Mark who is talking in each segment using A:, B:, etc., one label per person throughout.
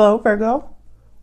A: Hello, Virgo.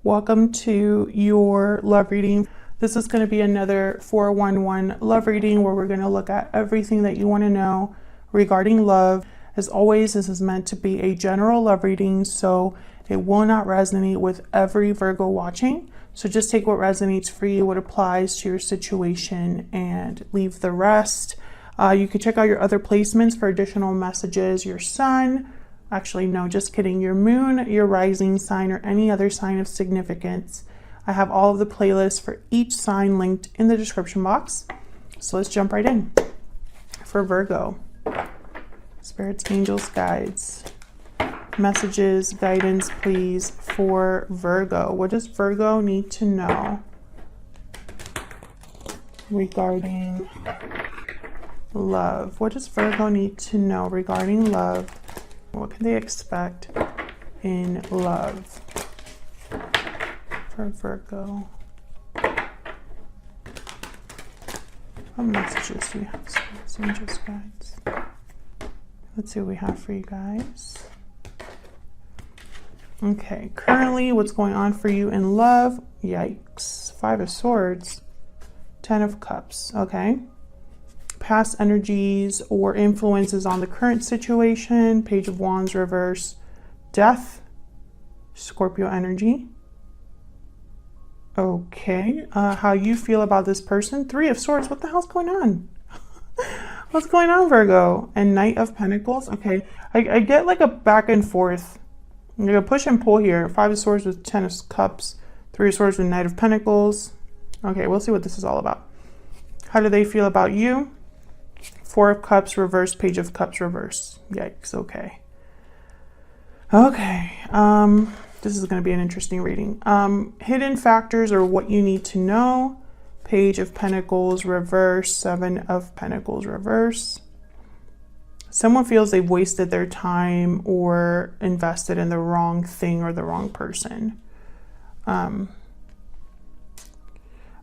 A: Welcome to your love reading. This is going to be another 411 love reading where we're going to look at everything that you want to know regarding love. As always, this is meant to be a general love reading, so it will not resonate with every Virgo watching. So just take what resonates for you, what applies to your situation, and leave the rest. You can check out your other placements for additional messages, your sun. Actually, no, just kidding. Your moon, your rising sign, or any other sign of significance. I have all of the playlists for each sign linked in the description box. So let's jump right in. For Virgo, spirits, angels, guides, messages, guidance, please, for Virgo. What does Virgo need to know regarding love? What does Virgo need to know regarding love? What can they expect in love for Virgo? What messages do we have? Spirits, angels, guides. Let's see what we have for you guys. Okay, currently what's going on for you in love? Yikes. 5 of Swords, 10 of Cups. Okay. Past energies or influences on the current situation. Page of Wands reverse, Death, Scorpio energy. Okay, how you feel about this person? 3 of Swords. What the hell's going on? What's going on, Virgo? And Knight of Pentacles. Okay, I get like a back and forth. I'm gonna push and pull here. 5 of Swords with 10 of Cups. 3 of Swords with Knight of Pentacles. Okay, we'll see what this is all about. How do they feel about you? 4 of Cups reverse, Page of Cups reverse. Yikes. Okay. Okay. This is going to be an interesting reading. Hidden factors or what you need to know. Page of Pentacles reverse, 7 of Pentacles reverse. Someone feels they've wasted their time or invested in the wrong thing or the wrong person.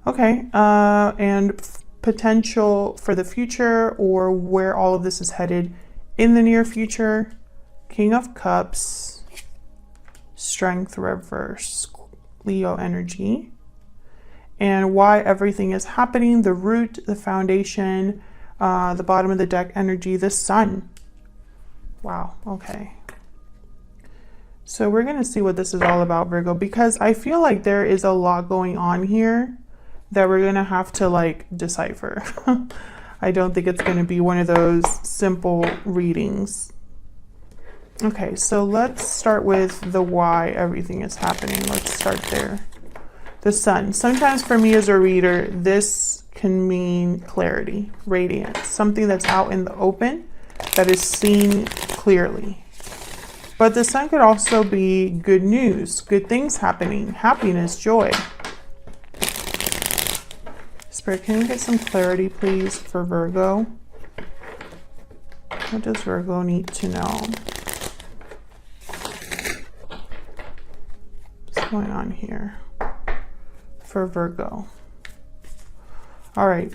A: Okay. And potential for the future or where all of this is headed in the near future. King of Cups, Strength reverse, Leo energy, and why everything is happening, the root, the foundation, the bottom of the deck energy, the Sun. Wow. Okay, so we're going to see what this is all about, Virgo, because I feel like there is a lot going on here that we're going to have to like decipher. I don't think it's going to be one of those simple readings. Okay, so let's start with the why everything is happening. Let's start there. The Sun. Sometimes for me as a reader, this can mean clarity, radiance, something that's out in the open that is seen clearly. But the Sun could also be good news, good things happening, happiness, joy. Spirit, can you get some clarity, please, for Virgo? What does Virgo need to know? What's going on here for Virgo? All right.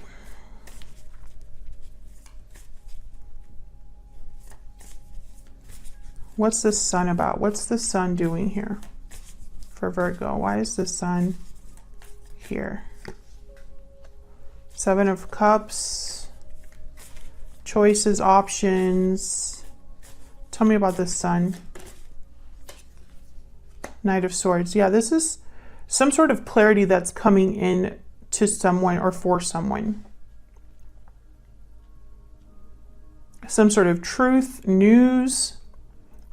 A: What's the Sun about? What's the Sun doing here for Virgo? Why is the Sun here? 7 of Cups, choices, options. Tell me about the Sun. Knight of Swords. Yeah, this is some sort of clarity that's coming in to someone or for someone. Some sort of truth, news,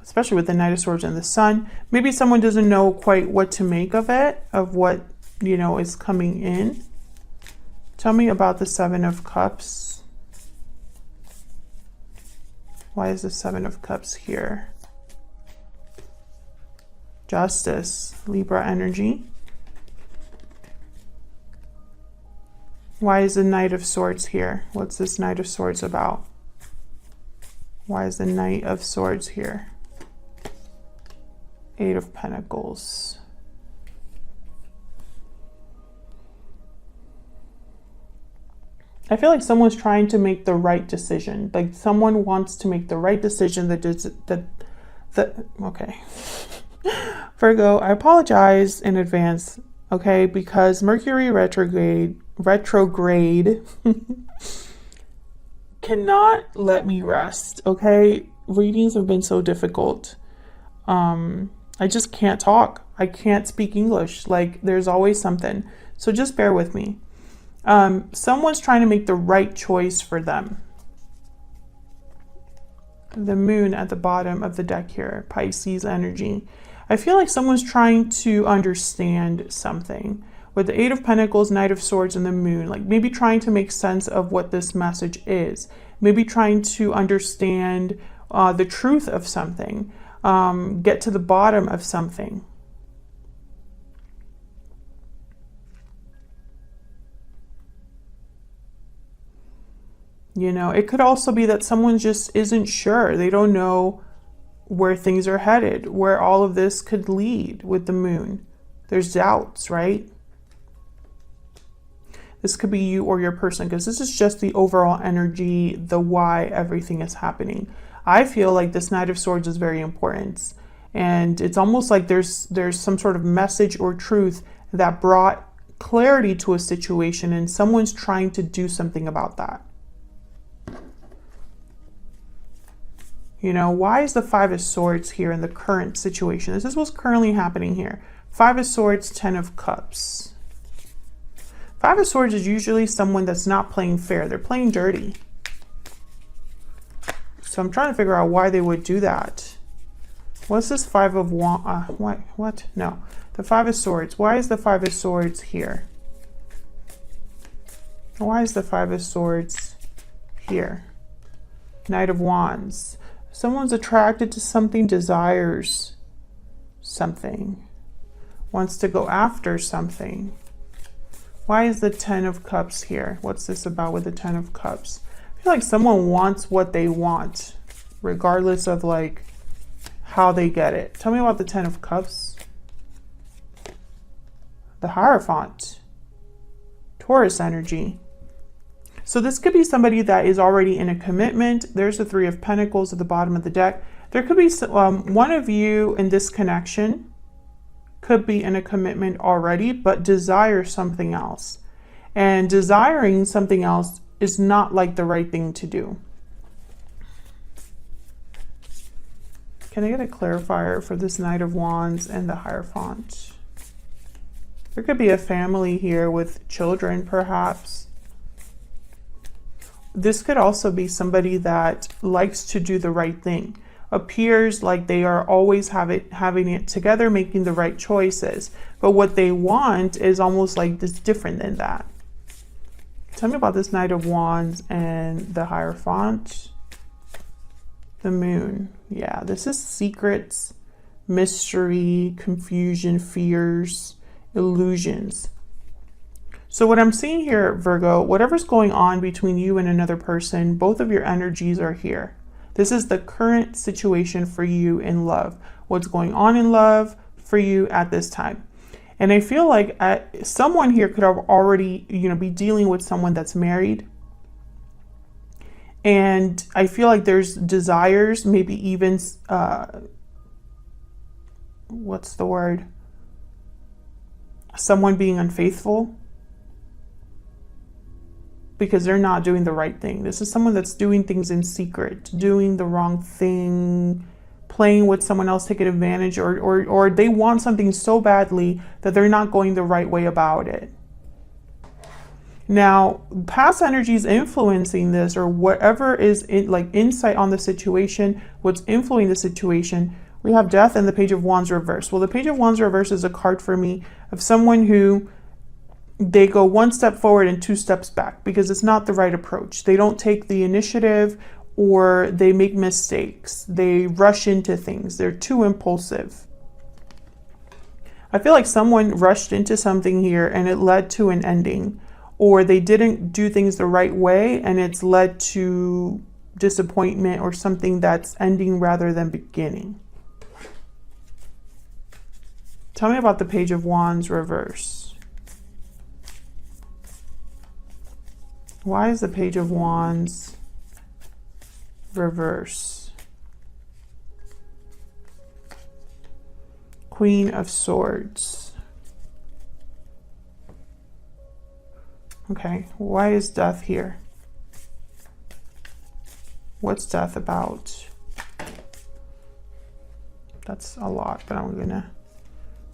A: especially with the Knight of Swords and the Sun. Maybe someone doesn't know quite what to make of it, of what, you know, is coming in. Tell me about the 7 of Cups. Why is the 7 of Cups here? Justice, Libra energy. Why is the Knight of Swords here? What's this Knight of Swords about? Why is the Knight of Swords here? 8 of Pentacles. I feel like someone's trying to make the right decision. Like someone wants to make the right decision okay. Virgo, I apologize in advance, okay? Because Mercury retrograde cannot let me rest, okay? Readings have been so difficult. I just can't talk. I can't speak English. Like, there's always something. So just bear with me. Someone's trying to make the right choice for them. The moon at the bottom of the deck here, Pisces energy. I feel like someone's trying to understand something. With the Eight of Pentacles, Knight of Swords, and the moon, like maybe trying to make sense of what this message is. Maybe trying to understand the truth of something. Get to the bottom of something. You know, it could also be that someone just isn't sure. They don't know where things are headed, where all of this could lead with the moon. There's doubts, right? This could be you or your person, because this is just the overall energy, the why everything is happening. I feel like this Knight of Swords is very important. And it's almost like there's some sort of message or truth that brought clarity to a situation, and someone's trying to do something about that. You know, why is the Five of Swords here in the current situation? This is what's currently happening here. Five of Swords, Ten of Cups. Five of Swords is usually someone that's not playing fair. They're playing dirty. So I'm trying to figure out why they would do that. What's this Five of Wands? What? No. The Five of Swords. Why is the Five of Swords here? Why is the Five of Swords here? Knight of Wands. Someone's attracted to something, desires something, wants to go after something. Why is the Ten of Cups here? What's this about with the Ten of Cups? I feel like someone wants what they want, regardless of like how they get it. Tell me about the Ten of Cups. The Hierophant. Taurus energy. So this could be somebody that is already in a commitment. There's the Three of Pentacles at the bottom of the deck. There could be one of you in this connection could be in a commitment already, but desire something else. And desiring something else is not like the right thing to do. Can I get a clarifier for this Knight of Wands and the Hierophant? There could be a family here with children, perhaps. This could also be somebody that likes to do the right thing, appears like they are always having it together, making the right choices. But what they want is almost like this different than that. Tell me about this Knight of Wands and the Hierophant. The moon. Yeah, this is secrets, mystery, confusion, fears, illusions. So what I'm seeing here, Virgo, whatever's going on between you and another person, both of your energies are here. This is the current situation for you in love. What's going on in love for you at this time. And I feel like someone here could have already, be dealing with someone that's married. And I feel like there's desires, maybe even, what's the word? Someone being unfaithful. Because they're not doing the right thing. This is someone that's doing things in secret, doing the wrong thing, playing with someone else, taking advantage, or they want something so badly that they're not going the right way about it. Now, past energies influencing this, or whatever is insight on the situation, what's influencing the situation, we have Death and the Page of Wands reverse. Well, the Page of Wands reverse is a card for me of someone who they go one step forward and two steps back because it's not the right approach. They don't take the initiative, or they make mistakes. They rush into things. They're too impulsive. I feel like someone rushed into something here and it led to an ending, or they didn't do things the right way and it's led to disappointment or something that's ending rather than beginning. Tell me about the Page of Wands reverse. Why is the Page of Wands reverse? Queen of Swords. Okay, why is death here? What's death about? That's a lot, but I'm gonna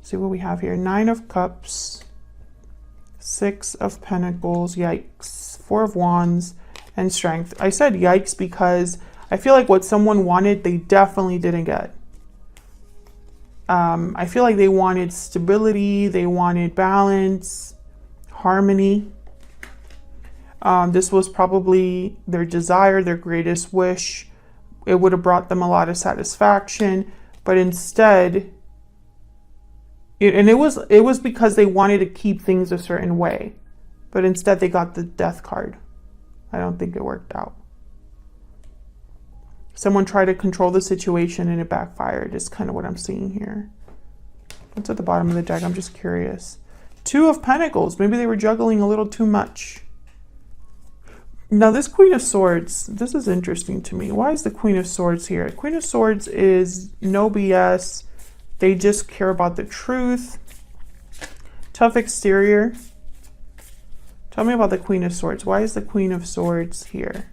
A: see what we have here. 9 of Cups, 6 of Pentacles, yikes, 4 of Wands, and Strength. I said yikes because I feel like what someone wanted, they definitely didn't get. I feel like they wanted stability, they wanted balance, harmony. This was probably their desire, their greatest wish. It would have brought them a lot of satisfaction, but instead, it was because they wanted to keep things a certain way, but instead they got the Death card. I don't think it worked out. Someone tried to control the situation and it backfired, is kind of what I'm seeing here. What's at the bottom of the deck? I'm just curious. 2 of Pentacles. Maybe they were juggling a little too much. Now this Queen of Swords, this is interesting to me. Why is the Queen of Swords here? Queen of Swords is no BS. They just care about the truth. Tough exterior. Tell me about the Queen of Swords. Why is the Queen of Swords here?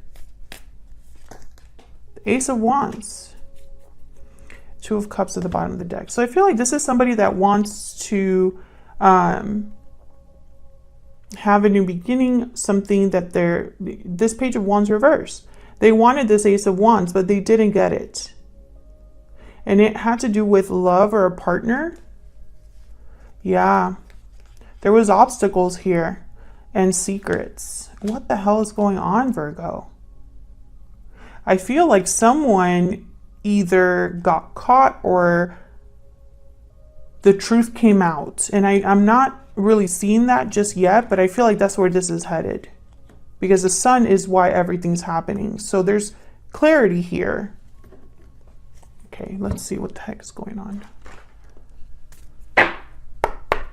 A: The Ace of Wands. 2 of Cups at the bottom of the deck. So I feel like this is somebody that wants to have a new beginning, something that this Page of Wands reversed. They wanted this Ace of Wands, but they didn't get it. And it had to do with love or a partner. Yeah. There was obstacles here and secrets. What the hell is going on, Virgo? I feel like someone either got caught or the truth came out. And I'm not really seeing that just yet, but I feel like that's where this is headed. Because the sun is why everything's happening. So there's clarity here. Okay, let's see what the heck is going on.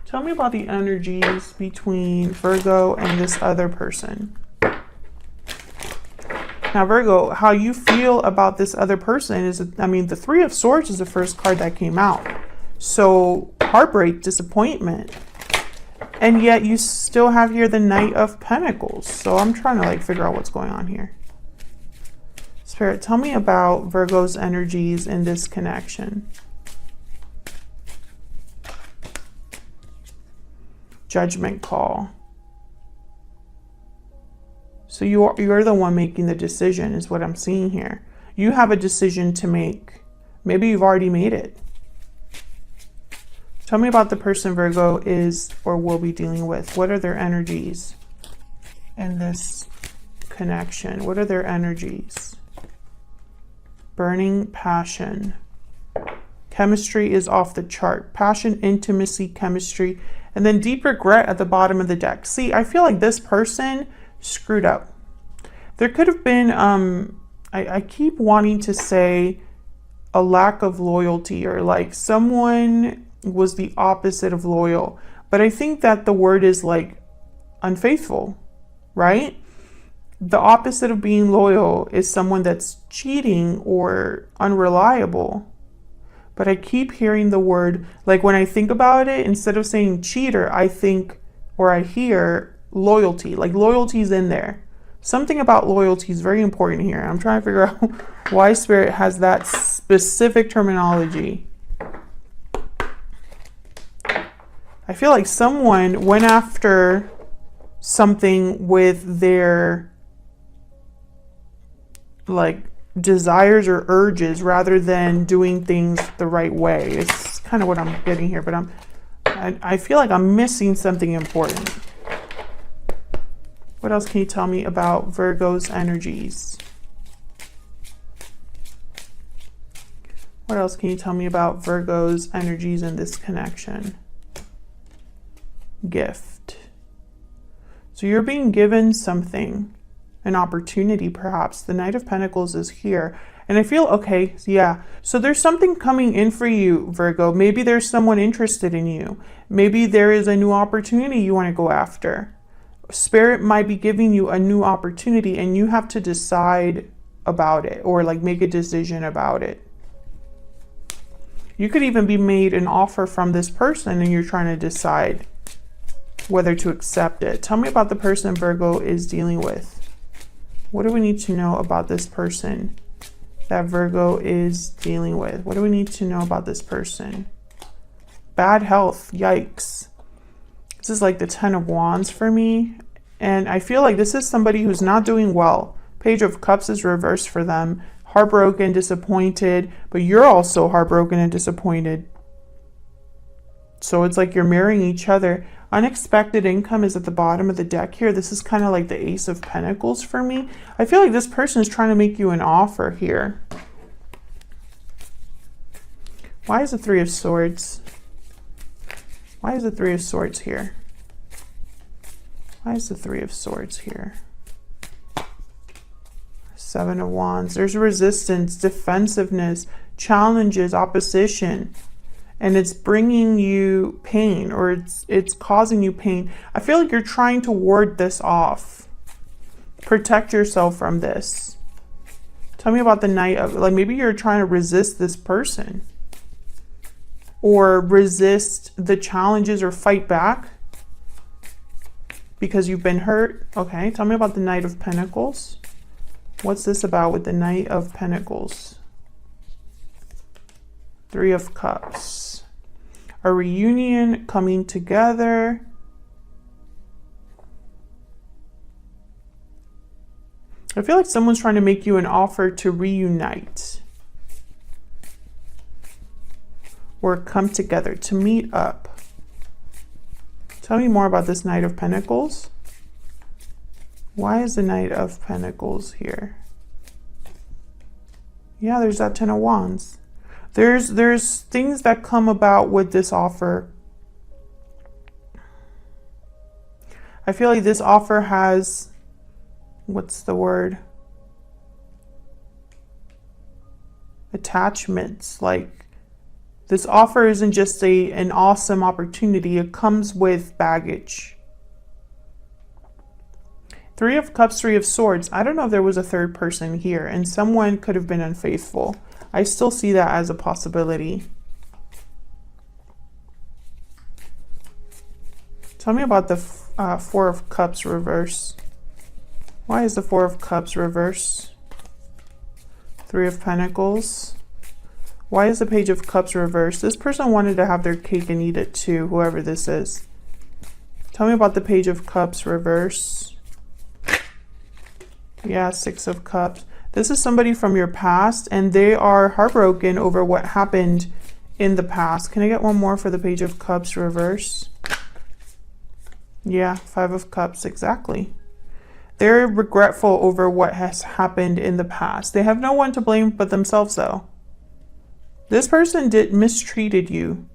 A: Tell me about the energies between Virgo and this other person. Now, Virgo, how you feel about this other person is, I mean, the 3 of Swords is the first card that came out. So heartbreak, disappointment. And yet you still have here the Knight of Pentacles. So I'm trying to figure out what's going on here. Spirit, tell me about Virgo's energies in this connection. Judgment call. So you're the one making the decision is what I'm seeing here. You have a decision to make. Maybe you've already made it. Tell me about the person Virgo is or will be dealing with. What are their energies in this connection? What are their energies? Burning passion. Chemistry is off the chart. Passion, intimacy, chemistry, and then deep regret at the bottom of the deck. See, I feel like this person screwed up. There could have been, I keep wanting to say a lack of loyalty or someone was the opposite of loyal. But I think that the word is unfaithful, right? The opposite of being loyal is someone that's cheating or unreliable. But I keep hearing the word, when I think about it, instead of saying cheater, I think or I hear loyalty. Loyalty's in there. Something about loyalty is very important here. I'm trying to figure out why Spirit has that specific terminology. I feel like someone went after something with their desires or urges rather than doing things the right way. It's kind of what I'm getting here, but I feel like I'm missing something important. What else can you tell me about Virgo's energies? What else can you tell me about Virgo's energies in this connection? Gift. So you're being given something, an opportunity perhaps. The Knight of Pentacles is here. And I feel, okay, yeah. So there's something coming in for you, Virgo. Maybe there's someone interested in you. Maybe there is a new opportunity you want to go after. Spirit might be giving you a new opportunity and you have to decide about it or make a decision about it. You could even be made an offer from this person and you're trying to decide whether to accept it. Tell me about the person Virgo is dealing with. What do we need to know about this person that Virgo is dealing with? What do we need to know about this person? Bad health, yikes. This is like the 10 of Wands for me. And I feel like this is somebody who's not doing well. Page of Cups is reversed for them. Heartbroken, disappointed, but you're also heartbroken and disappointed. So it's like you're marrying each other. Unexpected income is at the bottom of the deck here. This is kind of like the Ace of Pentacles for me. I feel like this person is trying to make you an offer here. Why is the Three of Swords? Why is the Three of Swords here? Why is the Three of Swords here? Seven of Wands. There's resistance, defensiveness, challenges, opposition. And it's bringing you pain, or it's causing you pain. I feel like you're trying to ward this off. Protect yourself from this. Tell me about the Knight of, like maybe you're trying to resist this person. Or resist the challenges or fight back because you've been hurt. Okay, tell me about the Knight of Pentacles. What's this about with the Knight of Pentacles? Three of Cups. A reunion, coming together. I feel like someone's trying to make you an offer to reunite. Or come together, to meet up. Tell me more about this Knight of Pentacles. Why is the Knight of Pentacles here? Yeah, there's that Ten of Wands. There's things that come about with this offer. I feel like this offer has, what's the word? Attachments. Like this offer isn't just an awesome opportunity. It comes with baggage. Three of Cups, Three of Swords. I don't know if there was a third person here and someone could have been unfaithful. I still see that as a possibility. Tell me about the Four of Cups reverse. Why is the Four of Cups reverse? Three of Pentacles. Why is the Page of Cups reverse? This person wanted to have their cake and eat it too, whoever this is. Tell me about the Page of Cups reverse. Yeah, Six of Cups. This is somebody from your past and they are heartbroken over what happened in the past. Can I get one more for the Page of Cups reverse? Yeah, Five of Cups, exactly. They're regretful over what has happened in the past. They have no one to blame but themselves though. This person mistreated you.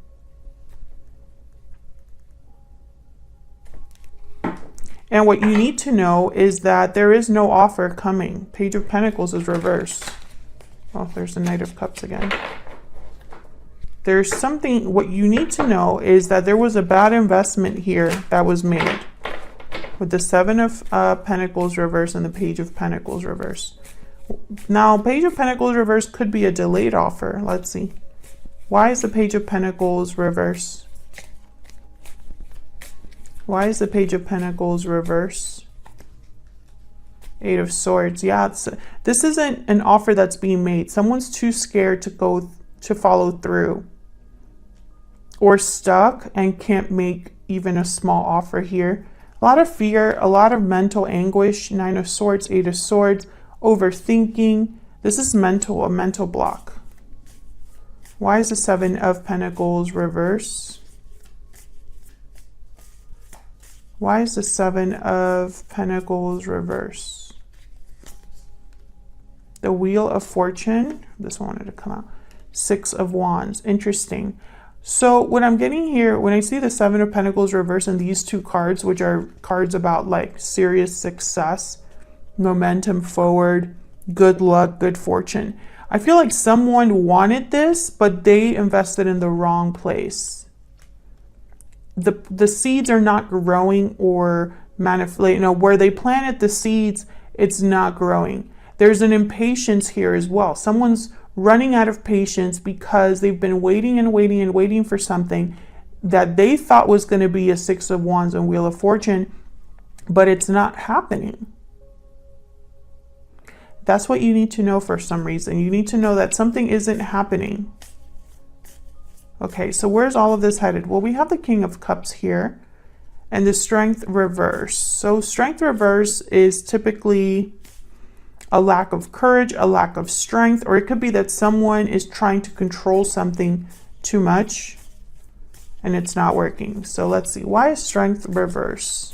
A: And what you need to know is that there is no offer coming. Page of Pentacles is reversed. Oh, there's the Knight of Cups again. There's something, what you need to know is that there was a bad investment here that was made. With the Seven of Pentacles reverse and the Page of Pentacles reverse. Now, Page of Pentacles reverse could be a delayed offer. Let's see. Why is the Page of Pentacles reverse? Why is the Page of Pentacles reverse? Eight of Swords. Yeah, this isn't an offer that's being made. Someone's too scared to follow through. Or stuck and can't make even a small offer here. A lot of fear, a lot of mental anguish. Nine of Swords, Eight of Swords, overthinking. This is a mental block. Why is the Seven of Pentacles reverse? Why is the Seven of Pentacles reverse? The Wheel of Fortune. This one wanted to come out. Six of Wands. Interesting. So what I'm getting here, when I see the Seven of Pentacles reverse and these two cards, which are cards about like serious success, momentum forward, good luck, good fortune. I feel like someone wanted this, but they invested in the wrong place. The seeds are not growing or manifesting. Where they planted the seeds, it's not growing. There's an impatience here as well. Someone's running out of patience because they've been waiting and waiting and waiting for something that they thought was going to be a Six of Wands and Wheel of Fortune, but it's not happening. That's what you need to know for some reason. You need to know that something isn't happening. Okay, so where's all of this headed? Well, we have the King of Cups here and the Strength reverse. So Strength reverse is typically a lack of courage, a lack of strength, or it could be that someone is trying to control something too much and it's not working. So let's see, why is Strength reverse?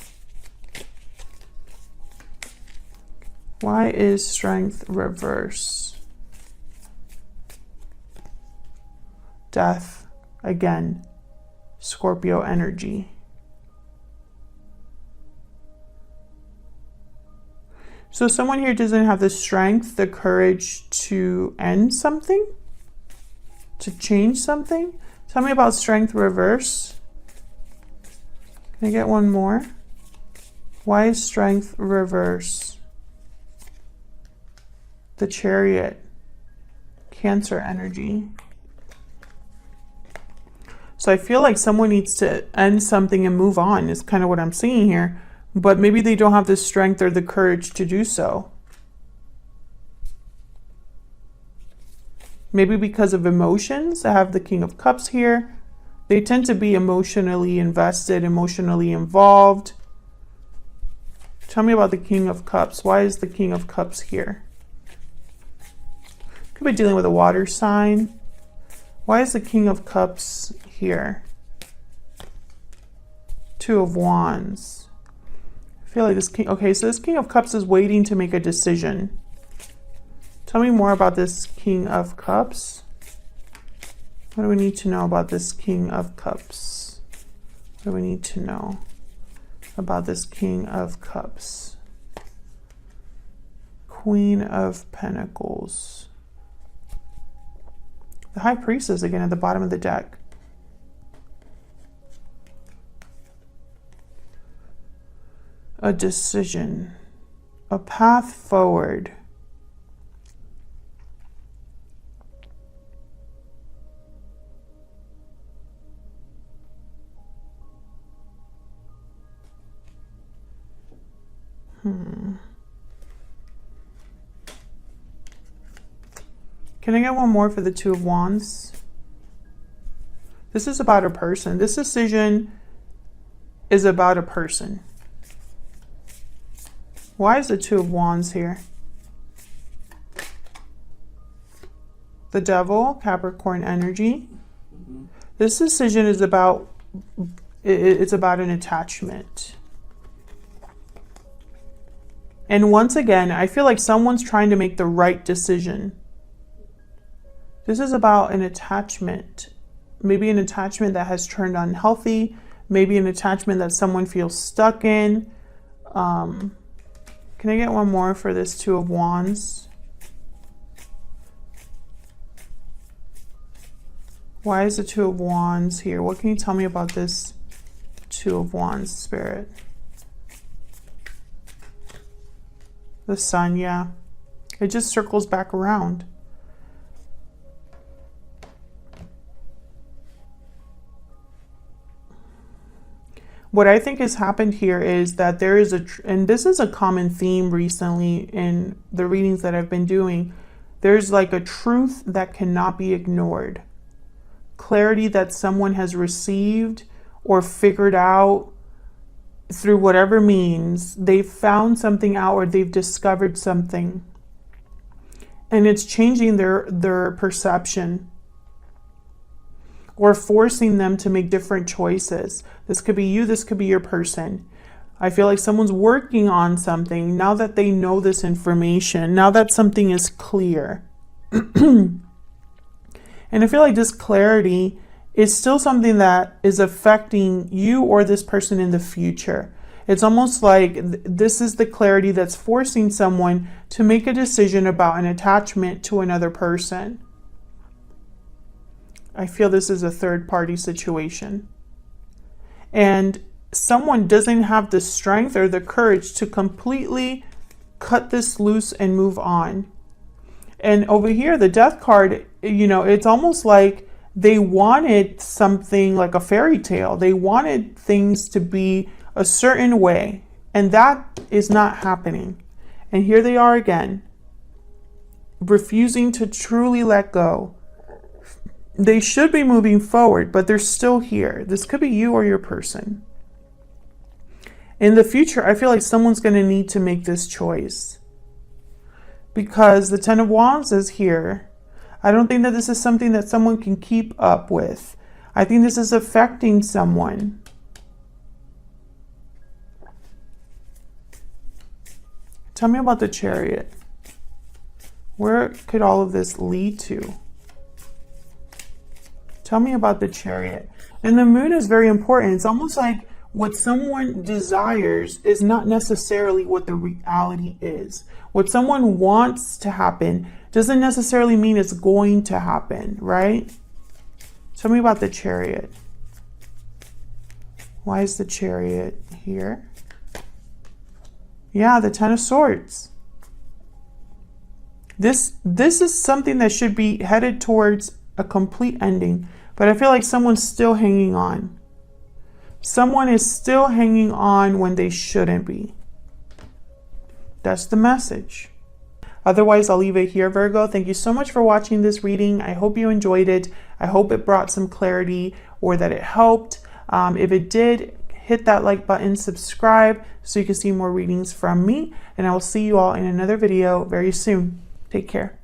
A: Why is Strength reverse? Death, again, Scorpio energy. So someone here doesn't have the strength, the courage to end something, to change something. Tell me about Strength reverse. Can I get one more? Why is Strength reverse? The Chariot, Cancer energy. So I feel like someone needs to end something and move on is kind of what I'm seeing here. But maybe they don't have the strength or the courage to do so. Maybe because of emotions. I have the King of Cups here. They tend to be emotionally invested, emotionally involved. Tell me about the King of Cups. Why is the King of Cups here? Could be dealing with a water sign. Why is the King of Cups here? Two of Wands. I feel like this king, okay, so this King of Cups is waiting to make a decision. Tell me more about this King of Cups. What do we need to know about this King of Cups? What do we need to know about this King of Cups? Queen of Pentacles. The High Priestess again at the bottom of the deck. A decision, a path forward. Can I get one more for the Two of Wands? This is about a person. This decision is about a person. Why is the Two of Wands here? The Devil, Capricorn energy. This decision is about, it's about an attachment. And once again, I feel like someone's trying to make the right decision. This is about an attachment. Maybe an attachment that has turned unhealthy. Maybe an attachment that someone feels stuck in. Can I get one more for this Two of Wands? Why is the Two of Wands here? What can you tell me about this Two of Wands, Spirit? The Sun, yeah. It just circles back around. What I think has happened here is that there is and this is a common theme recently in the readings that I've been doing, there's like a truth that cannot be ignored. Clarity that someone has received or figured out through whatever means. They've found something out or they've discovered something. And it's changing their perception, or forcing them to make different choices. This could be you, this could be your person. I feel like someone's working on something now that they know this information, now that something is clear. And I feel like this clarity is still something that is affecting you or this person in the future. It's almost like this is the clarity that's forcing someone to make a decision about an attachment to another person. I feel this is a third-party situation. And someone doesn't have the strength or the courage to completely cut this loose and move on. And over here, the Death card, you know, it's almost like they wanted something like a fairy tale. They wanted things to be a certain way, and that is not happening. And here they are again, refusing to truly let go. They should be moving forward, but they're still here. This could be you or your person. In the future, I feel like someone's going to need to make this choice, because the Ten of Wands is here. I don't think that this is something that someone can keep up with. I think this is affecting someone. Tell me about the Chariot. Where could all of this lead to? Tell me about the Chariot. And the Moon is very important. It's almost like what someone desires is not necessarily what the reality is. What someone wants to happen doesn't necessarily mean it's going to happen, right? Tell me about the Chariot. Why is the Chariot here? Yeah, the Ten of Swords. This is something that should be headed towards a complete ending, but I feel like someone's still hanging on. Someone is still hanging on when they shouldn't be. That's the message. Otherwise, I'll leave it here, Virgo. Thank you so much for watching this reading. I hope you enjoyed it. I hope it brought some clarity or that it helped. If it did, hit that like button, subscribe so you can see more readings from me, and I will see you all in another video very soon. Take care.